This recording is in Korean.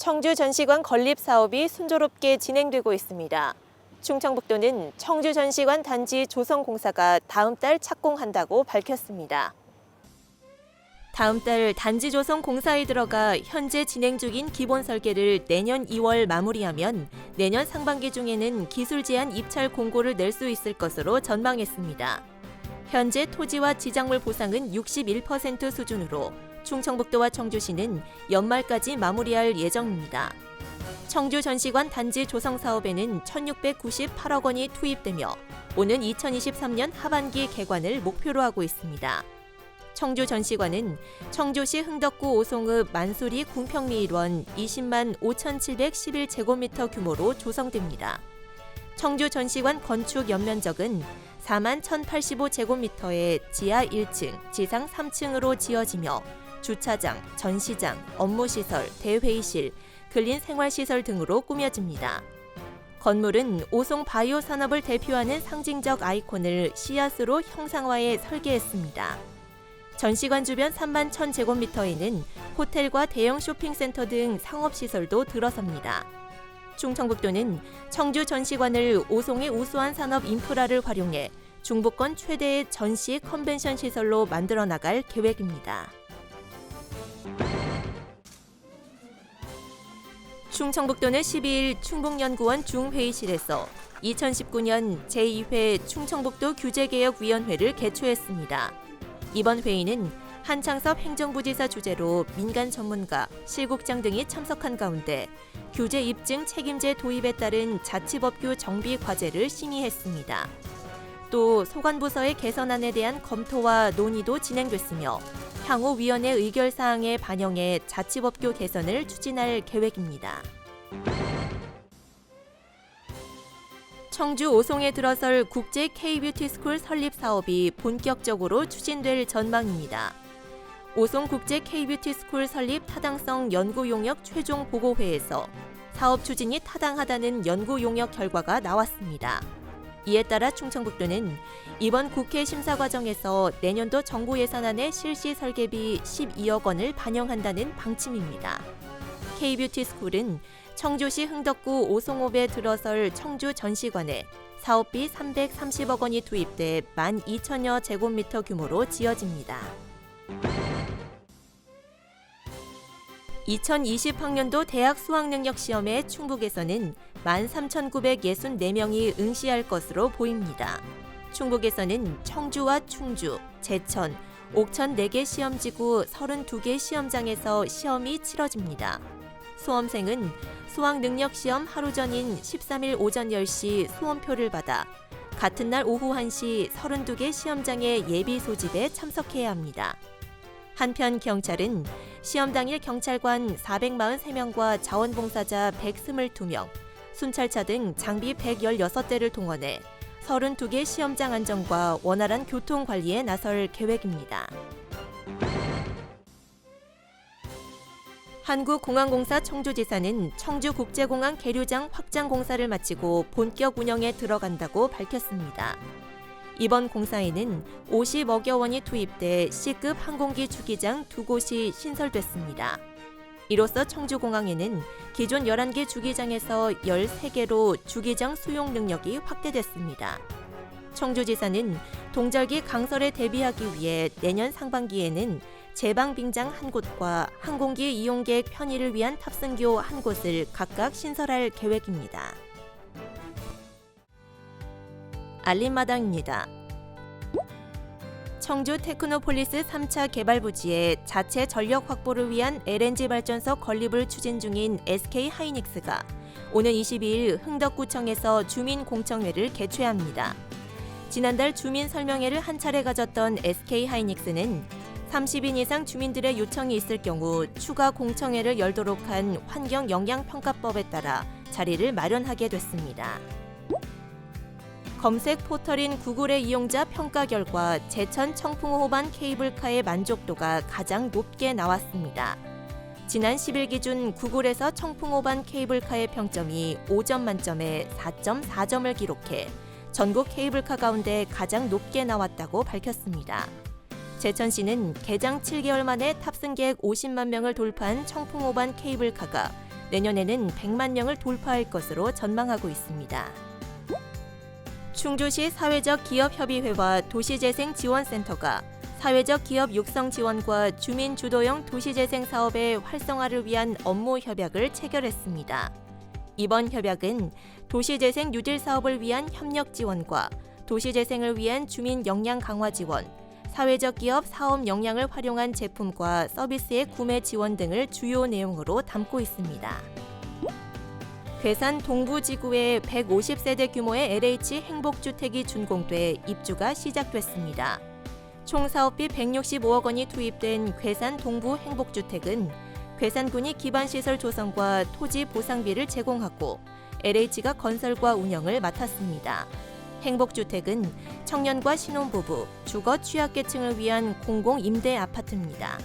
청주 전시관 건립 사업이 순조롭게 진행되고 있습니다. 충청북도는 청주 전시관 단지 조성 공사가 다음 달 착공한다고 밝혔습니다. 다음 달 단지 조성 공사에 들어가 현재 진행 중인 기본 설계를 내년 2월 마무리하면 내년 상반기 중에는 기술 제한 입찰 공고를 낼 수 있을 것으로 전망했습니다. 현재 토지와 지작물 보상은 61% 수준으로 충청북도와 청주시는 연말까지 마무리할 예정입니다. 청주 전시관 단지 조성 사업에는 1,698억 원이 투입되며 오는 2023년 하반기 개관을 목표로 하고 있습니다. 청주 전시관은 청주시 흥덕구 오송읍 만수리 궁평리 일원 20만 5,711제곱미터 규모로 조성됩니다. 청주 전시관 건축 연면적은 4만 1,085제곱미터의 지하 1층, 지상 3층으로 지어지며 주차장, 전시장, 업무시설, 대회의실, 근린 생활시설 등으로 꾸며집니다. 건물은 오송 바이오 산업을 대표하는 상징적 아이콘을 씨앗으로 형상화해 설계했습니다. 전시관 주변 3만 1,000제곱미터에는 호텔과 대형 쇼핑센터 등 상업시설도 들어섭니다. 충청북도는 청주 전시관을 오송의 우수한 산업 인프라를 활용해 중부권 최대의 전시 컨벤션 시설로 만들어 나갈 계획입니다. 충청북도는 12일 충북연구원 중회의실에서 2019년 제2회 충청북도 규제개혁위원회를 개최했습니다. 이번 회의는 한창섭 행정부지사 주재로 민간 전문가, 실국장 등이 참석한 가운데 규제 입증 책임제 도입에 따른 자치법규 정비 과제를 심의했습니다. 또 소관부서의 개선안에 대한 검토와 논의도 진행됐으며 향후 위원회 의결사항에 반영해 자치법규 개선을 추진할 계획입니다. 청주 오송에 들어설 국제 K-뷰티스쿨 설립 사업이 본격적으로 추진될 전망입니다. 오송 국제 K-뷰티스쿨 설립 타당성 연구 용역 최종 보고회에서 사업 추진이 타당하다는 연구 용역 결과가 나왔습니다. 이에 따라 충청북도는 이번 국회 심사 과정에서 내년도 정부 예산안에 실시 설계비 12억 원을 반영한다는 방침입니다. K-뷰티스쿨은 청주시 흥덕구 오송읍에 들어설 청주 전시관에 사업비 330억 원이 투입돼 12,000여 제곱미터 규모로 지어집니다. 2020학년도 대학 수학능력시험에 충북에서는 13,964명이 응시할 것으로 보입니다. 충북에서는 청주와 충주, 제천, 옥천 4개 시험지구 32개 시험장에서 시험이 치러집니다. 수험생은 수학능력시험 하루 전인 13일 오전 10시 수험표를 받아 같은 날 오후 1시 32개 시험장의 예비 소집에 참석해야 합니다. 한편 경찰은 시험 당일 경찰관 443명과 자원봉사자 122명, 순찰차 등 장비 116대를 동원해 32개 시험장 안정과 원활한 교통 관리에 나설 계획입니다. 한국공항공사 청주지사는 청주국제공항 계류장 확장 공사를 마치고 본격 운영에 들어간다고 밝혔습니다. 이번 공사에는 50억여 원이 투입돼 C급 항공기 주기장 2곳이 신설됐습니다. 이로써 청주공항에는 기존 11개 주기장에서 13개로 주기장 수용 능력이 확대됐습니다. 청주지사는 동절기 강설에 대비하기 위해 내년 상반기에는 제방빙장 1곳과 항공기 이용객 편의를 위한 탑승교 1곳을 각각 신설할 계획입니다. 알림마당입니다. 청주 테크노폴리스 3차 개발 부지에 자체 전력 확보를 위한 LNG 발전소 건립을 추진 중인 SK하이닉스가 오는 22일 흥덕구청에서 주민공청회를 개최합니다. 지난달 주민설명회를 한 차례 가졌던 SK하이닉스는 30인 이상 주민들의 요청이 있을 경우 추가 공청회를 열도록 한 환경영향평가법에 따라 자리를 마련하게 됐습니다. 검색 포털인 구글의 이용자 평가 결과 제천 청풍호반 케이블카의 만족도가 가장 높게 나왔습니다. 지난 10일 기준 구글에서 청풍호반 케이블카의 평점이 5점 만점에 4.4점을 기록해 전국 케이블카 가운데 가장 높게 나왔다고 밝혔습니다. 제천시는 개장 7개월 만에 탑승객 50만 명을 돌파한 청풍호반 케이블카가 내년에는 100만 명을 돌파할 것으로 전망하고 있습니다. 충주시 사회적 기업협의회와 도시재생지원센터가 사회적 기업 육성 지원과 주민 주도형 도시재생 사업의 활성화를 위한 업무 협약을 체결했습니다. 이번 협약은 도시재생 뉴딜 사업을 위한 협력 지원과 도시재생을 위한 주민 역량 강화 지원, 사회적 기업 사업 역량을 활용한 제품과 서비스의 구매 지원 등을 주요 내용으로 담고 있습니다. 괴산 동부지구에 150세대 규모의 LH 행복주택이 준공돼 입주가 시작됐습니다. 총 사업비 165억 원이 투입된 괴산 동부 행복주택은 괴산군이 기반시설 조성과 토지 보상비를 제공하고 LH가 건설과 운영을 맡았습니다. 행복주택은 청년과 신혼부부, 주거 취약계층을 위한 공공임대 아파트입니다.